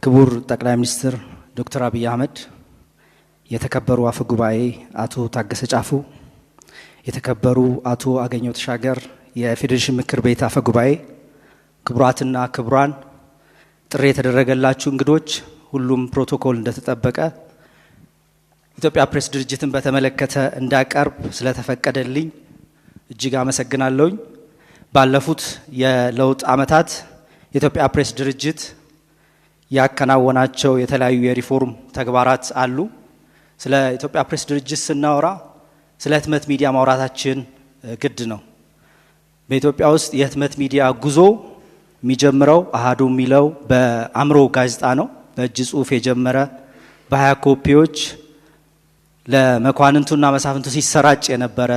ክቡር ጠቅላይ ሚኒስትር ዶክተር አብይ አህመድ፣ የተከበሩ አፈ ጉባኤ አቶ ታገሰ ጫፉ፣ የተከበሩ አቶ አገኘሁ ተሻገር የፌዴሬሽን ምክር ቤት አፈ ጉባኤ፣ ክቡራትና ክቡራን፣ ጥሪ የተደረገላችሁ እንግዶች፣ ሁሉም ፕሮቶኮል እንደተጠበቀ ኢትዮጵያ ፕሬስ ድርጅትን በተመለከተ እንዳቀርብ ስለተፈቀደልኝ እጅግ አመሰግናለሁኝ። ባለፉት የለውጥ ዓመታት የኢትዮጵያ ፕሬስ ድርጅት ያከናወናቸው የተለያዩ የሪፎርም ተግባራት አሉ። ስለ ኢትዮጵያ ፕሬስ ድርጅት ስናወራ ስለ ህትመት ሚዲያ ማውራታችን ግድ ነው። በኢትዮጵያ ውስጥ የህትመት ሚዲያ ጉዞ የሚጀምረው አሃዱ የሚለው በአእምሮ ጋዜጣ ነው። በእጅ ጽሁፍ የጀመረ በ20 ኮፒዎች ለመኳንንቱና መሳፍንቱ ሲሰራጭ የነበረ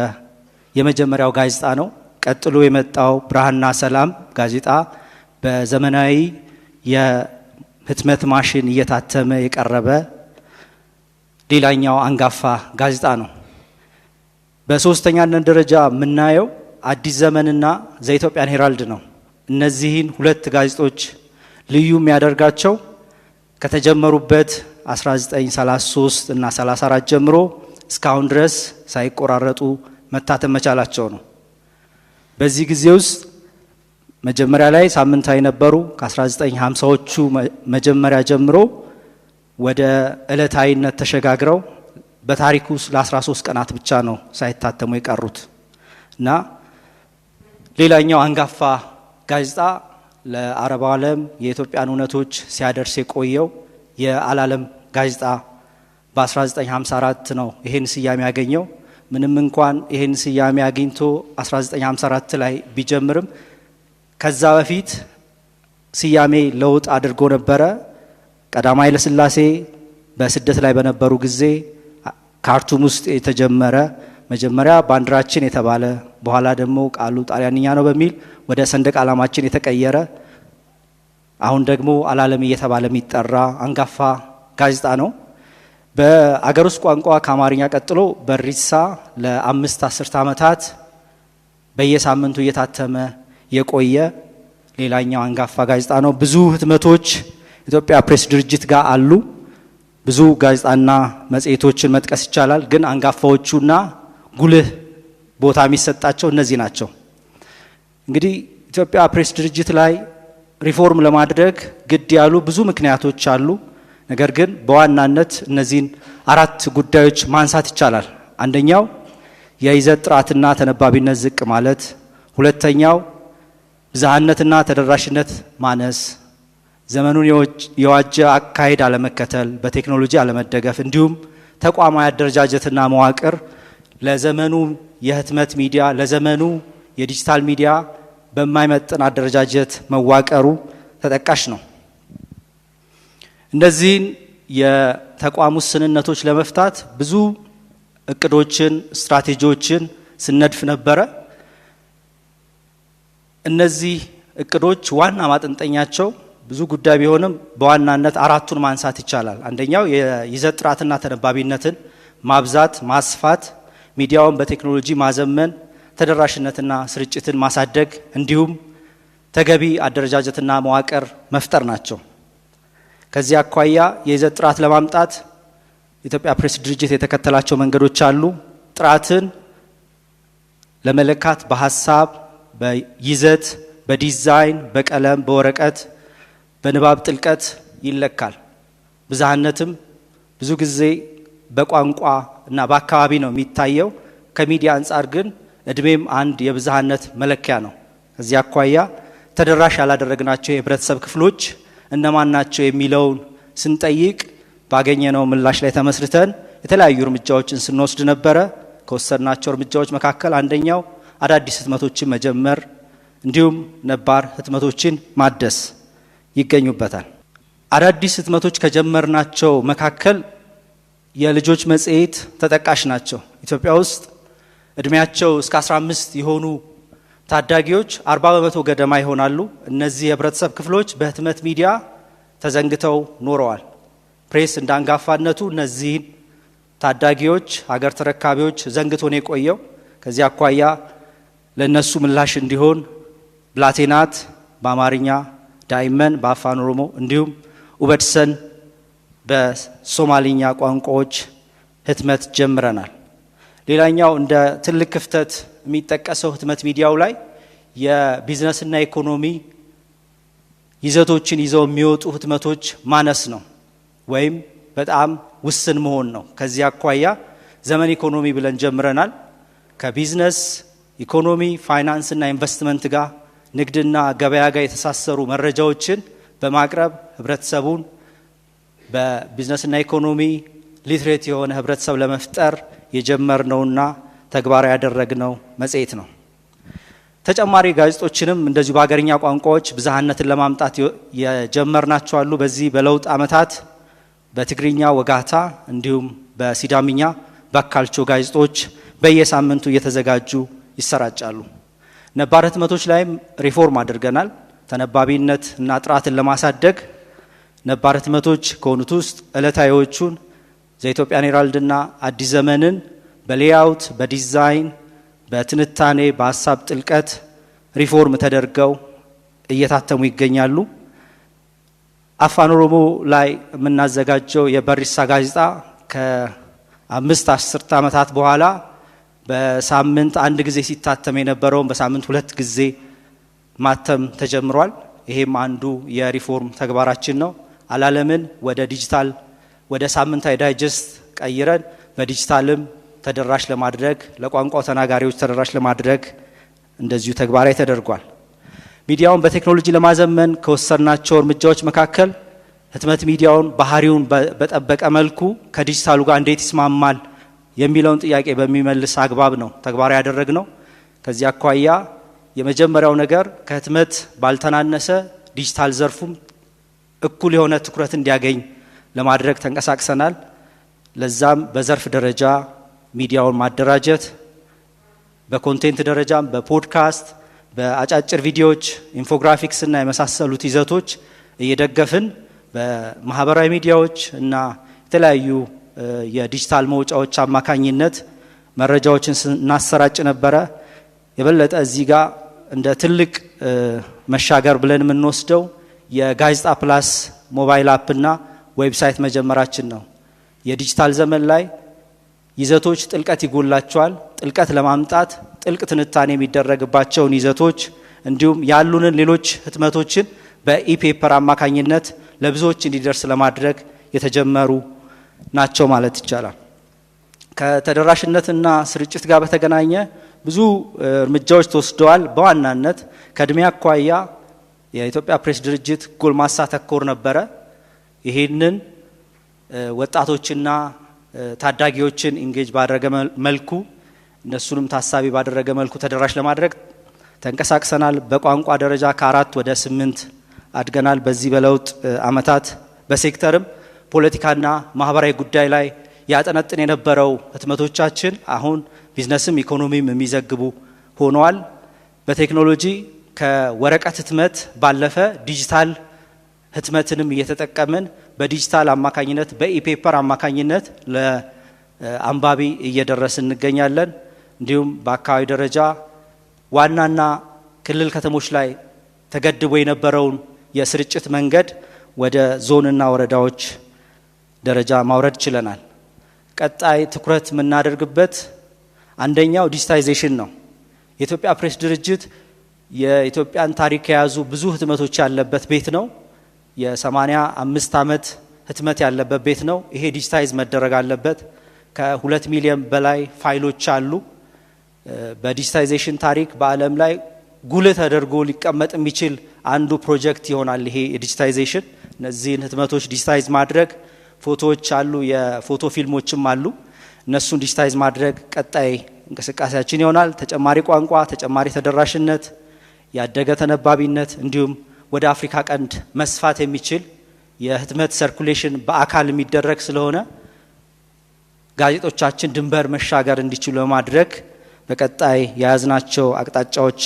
የመጀመሪያው ጋዜጣ ነው። ቀጥሎ የመጣው ብርሃንና ሰላም ጋዜጣ በዘመናዊ የህትመት ማሽን እየታተመ የቀረበ ሌላኛው አንጋፋ ጋዜጣ ነው። በሶስተኛነት ደረጃ የምናየው አዲስ ዘመንና ዘኢትዮጵያን ሄራልድ ነው። እነዚህን ሁለት ጋዜጦች ልዩ የሚያደርጋቸው ከተጀመሩበት 1933 እና 34 ጀምሮ እስካሁን ድረስ ሳይቆራረጡ መታተም መቻላቸው ነው። በዚህ ጊዜ ውስጥ መጀመሪያ ላይ ሳምንታዊ ነበሩ። ከ1950ዎቹ መጀመሪያ ጀምሮ ወደ ዕለታዊነት ተሸጋግረው በታሪኩ ለ13 ቀናት ብቻ ነው ሳይታተሙ የቀሩት እና ሌላኛው አንጋፋ ጋዜጣ ለአረብ ዓለም የኢትዮጵያን እውነቶች ሲያደርስ የቆየው የአልዓለም ጋዜጣ በ1954 ነው ይሄን ስያሜ ያገኘው። ምንም እንኳን ይሄን ስያሜ አግኝቶ 1954 ላይ ቢጀምርም ከዛ በፊት ስያሜ ለውጥ አድርጎ ነበረ። ቀዳማዊ ኃይለ ሥላሴ በስደት ላይ በነበሩ ጊዜ ካርቱም ውስጥ የተጀመረ መጀመሪያ ባንዲራችን የተባለ በኋላ ደግሞ ቃሉ ጣሊያንኛ ነው በሚል ወደ ሰንደቅ ዓላማችን የተቀየረ አሁን ደግሞ አልዓለም እየተባለ የሚጠራ አንጋፋ ጋዜጣ ነው። በአገር ውስጥ ቋንቋ ከአማርኛ ቀጥሎ በሪሳ ለ5 10 ዓመታት በየሳምንቱ እየታተመ የቆየ ሌላኛው አንጋፋ ጋዜጣ ነው። ብዙ ህትመቶች ኢትዮጵያ ፕሬስ ድርጅት ጋር አሉ። ብዙ ጋዜጣና መጽሔቶችን መጥቀስ ይቻላል፣ ግን አንጋፋዎቹና ጉልህ ቦታ የሚሰጣቸው እነዚህ ናቸው። እንግዲህ ኢትዮጵያ ፕሬስ ድርጅት ላይ ሪፎርም ለማድረግ ግድ ያሉ ብዙ ምክንያቶች አሉ። ነገር ግን በዋናነት እነዚህን 4 ጉዳዮች ማንሳት ይቻላል። አንደኛው የይዘት ጥራትና ተነባቢነት ዝቅ ማለት፣ ሁለተኛው ብዝሃነትና ተደራሽነት ማነስ፣ ዘመኑን የዋጀ አካሄድ አለመከተል፣ በቴክኖሎጂ አለመደገፍ፣ እንዲሁም ተቋማዊ አደረጃጀትና መዋቅር ለዘመኑ የህትመት ሚዲያ ለዘመኑ የዲጂታል ሚዲያ በማይመጥን አደረጃጀት መዋቀሩ ተጠቃሽ ነው። እነዚህን የተቋም ውስንነቶች ለመፍታት ብዙ እቅዶችን፣ ስትራቴጂዎችን ስነድፍ ነበረ። እነዚህ እቅዶች ዋና ማጠንጠኛቸው ብዙ ጉዳይ ቢሆንም በዋናነት 4ቱን ማንሳት ይቻላል። አንደኛው የይዘት ጥራትና ተነባቢነትን ማብዛት፣ ማስፋት፣ ሚዲያውን በቴክኖሎጂ ማዘመን፣ ተደራሽነትና ስርጭትን ማሳደግ እንዲሁም ተገቢ አደረጃጀትና መዋቅር መፍጠር ናቸው። ከዚህ አኳያ የይዘት ጥራት ለማምጣት ኢትዮጵያ ፕሬስ ድርጅት የተከተላቸው መንገዶች አሉ። ጥራትን ለመለካት በሀሳብ፣ በይዘት፣ በዲዛይን፣ በቀለም፣ በወረቀት፣ በንባብ ጥልቀት ይለካል። ብዝሃነትም ብዙ ጊዜ በቋንቋ እና በአካባቢ ነው የሚታየው። ከሚዲያ አንጻር ግን እድሜም አንድ የብዝሃነት መለኪያ ነው። ከዚህ አኳያ ተደራሽ ያላደረግናቸው የህብረተሰብ ክፍሎች እነማን ናቸው የሚለውን ስንጠይቅ ባገኘነው ምላሽ ላይ ተመስርተን የተለያዩ እርምጃዎችን ስንወስድ ነበረ። ከወሰድናቸው እርምጃዎች መካከል አንደኛው አዳዲስ ህትመቶችን መጀመር እንዲሁም ነባር ህትመቶችን ማደስ ይገኙበታል። አዳዲስ ህትመቶች ከጀመርናቸው መካከል የልጆች መጽሔት ተጠቃሽ ናቸው። ኢትዮጵያ ውስጥ እድሜያቸው እስከ 15 የሆኑ ታዳጊዎች 40% ገደማ ይሆናሉ። እነዚህ የህብረተሰብ ክፍሎች በህትመት ሚዲያ ተዘንግተው ኖረዋል። ፕሬስ እንዳንጋፋነቱ እነዚህን ታዳጊዎች ሀገር ተረካቢዎች ዘንግቶ ነው የቆየው። ከዚህ አኳያ ለነሱ ምላሽ እንዲሆን ብላቴናት በአማርኛ ዳይመን በአፋን ኦሮሞ እንዲሁም ኡበድሰን በሶማሊኛ ቋንቋዎች ህትመት ጀምረናል። ሌላኛው እንደ ትልቅ ክፍተት የሚጠቀሰው ህትመት ሚዲያው ላይ የቢዝነስና ኢኮኖሚ ይዘቶችን ይዘው የሚወጡ ህትመቶች ማነስ ነው ወይም በጣም ውስን መሆን ነው። ከዚህ አኳያ ዘመን ኢኮኖሚ ብለን ጀምረናል። ከቢዝነስ ኢኮኖሚ፣ ፋይናንስ እና ኢንቨስትመንት ጋር ንግድና ገበያ ጋር የተሳሰሩ መረጃዎችን በማቅረብ ህብረተሰቡን በቢዝነስና ኢኮኖሚ ሊትሬት የሆነ ህብረተሰብ ለመፍጠር የጀመርነውና ተግባራዊ ያደረግነው መጽሔት ነው። ተጨማሪ ጋዜጦችንም እንደዚሁ በሀገርኛ ቋንቋዎች ብዝሃነትን ለማምጣት የጀመርናቸው አሉ። በዚህ በለውጥ ዓመታት በትግርኛ ወጋታ እንዲሁም በሲዳምኛ በካልቾ ጋዜጦች በየሳምንቱ እየተዘጋጁ ይሰራጫሉ። ነባር ህትመቶች ላይም ሪፎርም አድርገናል። ተነባቢነት እና ጥራትን ለማሳደግ ነባር ህትመቶች ከሆኑት ውስጥ ዕለታዊዎቹን ዘኢትዮጵያን ሄራልድና አዲስ ዘመንን በሌአውት፣ በዲዛይን፣ በትንታኔ፣ በሀሳብ ጥልቀት ሪፎርም ተደርገው እየታተሙ ይገኛሉ። አፋን ኦሮሞ ላይ የምናዘጋጀው የበሪሳ ጋዜጣ ከ5 ዓመታት በኋላ በሳምንት አንድ ጊዜ ሲታተም የነበረውን በሳምንት 2 ጊዜ ማተም ተጀምሯል። ይሄም አንዱ የሪፎርም ተግባራችን ነው። አላለምን ወደ ዲጂታል ወደ ሳምንታዊ ዳይጀስት ቀይረን በዲጂታልም ተደራሽ ለማድረግ ለቋንቋው ተናጋሪዎች ተደራሽ ለማድረግ እንደዚሁ ተግባራዊ ተደርጓል። ሚዲያውን በቴክኖሎጂ ለማዘመን ከወሰናቸው እርምጃዎች መካከል ህትመት ሚዲያውን ባህሪውን በጠበቀ መልኩ ከዲጂታሉ ጋር እንዴት ይስማማል የሚለውን ጥያቄ በሚመልስ አግባብ ነው ተግባራዊ ያደረግነው። ከዚህ አኳያ የመጀመሪያው ነገር ከህትመት ባልተናነሰ ዲጂታል ዘርፉም እኩል የሆነ ትኩረት እንዲያገኝ ለማድረግ ተንቀሳቅሰናል። ለዛም በዘርፍ ደረጃ ሚዲያውን ማደራጀት፣ በኮንቴንት ደረጃም በፖድካስት፣ በአጫጭር ቪዲዮዎች፣ ኢንፎግራፊክስ እና የመሳሰሉት ይዘቶች እየደገፍን በማህበራዊ ሚዲያዎች እና የተለያዩ የዲጂታል መውጫዎች አማካኝነት መረጃዎችን ስናሰራጭ ነበረ። የበለጠ እዚህ ጋር እንደ ትልቅ መሻገር ብለን የምንወስደው የጋዜጣ ፕላስ ሞባይል አፕ እና ዌብሳይት መጀመራችን ነው። የዲጂታል ዘመን ላይ ይዘቶች ጥልቀት ይጎላቸዋል። ጥልቀት ለማምጣት ጥልቅ ትንታኔ የሚደረግባቸውን ይዘቶች እንዲሁም ያሉንን ሌሎች ህትመቶችን በኢፔፐር አማካኝነት ለብዙዎች እንዲደርስ ለማድረግ የተጀመሩ ናቸው ማለት ይቻላል። ከተደራሽነትና ስርጭት ጋር በተገናኘ ብዙ እርምጃዎች ተወስደዋል። በዋናነት ከእድሜ አኳያ የኢትዮጵያ ፕሬስ ድርጅት ጎልማሳ ተኮር ነበረ። ይሄንን ወጣቶችና ታዳጊዎችን ኢንጌጅ ባደረገ መልኩ እነሱንም ታሳቢ ባደረገ መልኩ ተደራሽ ለማድረግ ተንቀሳቅሰናል። በቋንቋ ደረጃ ከ4 ወደ 8 አድገናል። በዚህ በለውጥ ዓመታት በሴክተርም ፖለቲካና ማህበራዊ ጉዳይ ላይ ያጠነጥን የነበረው ህትመቶቻችን አሁን ቢዝነስም ኢኮኖሚም የሚዘግቡ ሆነዋል። በቴክኖሎጂ ከወረቀት ህትመት ባለፈ ዲጂታል ህትመትንም እየተጠቀምን በዲጂታል አማካኝነት በኢፔፐር አማካኝነት ለአንባቢ እየደረስን እንገኛለን። እንዲሁም በአካባቢ ደረጃ ዋናና ክልል ከተሞች ላይ ተገድቦ የነበረውን የስርጭት መንገድ ወደ ዞንና ወረዳዎች ደረጃ ማውረድ ችለናል። ቀጣይ ትኩረት የምናደርግበት አንደኛው ዲጂታይዜሽን ነው። የኢትዮጵያ ፕሬስ ድርጅት የኢትዮጵያን ታሪክ የያዙ ብዙ ህትመቶች ያለበት ቤት ነው። የ85 ዓመት ህትመት ያለበት ቤት ነው። ይሄ ዲጂታይዝ መደረግ አለበት። ከ2 ሚሊዮን በላይ ፋይሎች አሉ። በዲጂታይዜሽን ታሪክ በዓለም ላይ ጉልህ ተደርጎ ሊቀመጥ የሚችል አንዱ ፕሮጀክት ይሆናል ይሄ ዲጂታይዜሽን። እነዚህን ህትመቶች ዲጂታይዝ ማድረግ፣ ፎቶዎች አሉ፣ የፎቶ ፊልሞችም አሉ። እነሱን ዲጂታይዝ ማድረግ ቀጣይ እንቅስቃሴያችን ይሆናል። ተጨማሪ ቋንቋ፣ ተጨማሪ ተደራሽነት፣ ያደገ ተነባቢነት እንዲሁም ወደ አፍሪካ ቀንድ መስፋት የሚችል የህትመት ሰርኩሌሽን በአካል የሚደረግ ስለሆነ ጋዜጦቻችን ድንበር መሻገር እንዲችሉ ለማድረግ በቀጣይ የያዝናቸው አቅጣጫዎች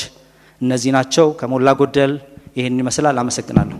እነዚህ ናቸው። ከሞላ ጎደል ይህን ይመስላል። አመሰግናለሁ።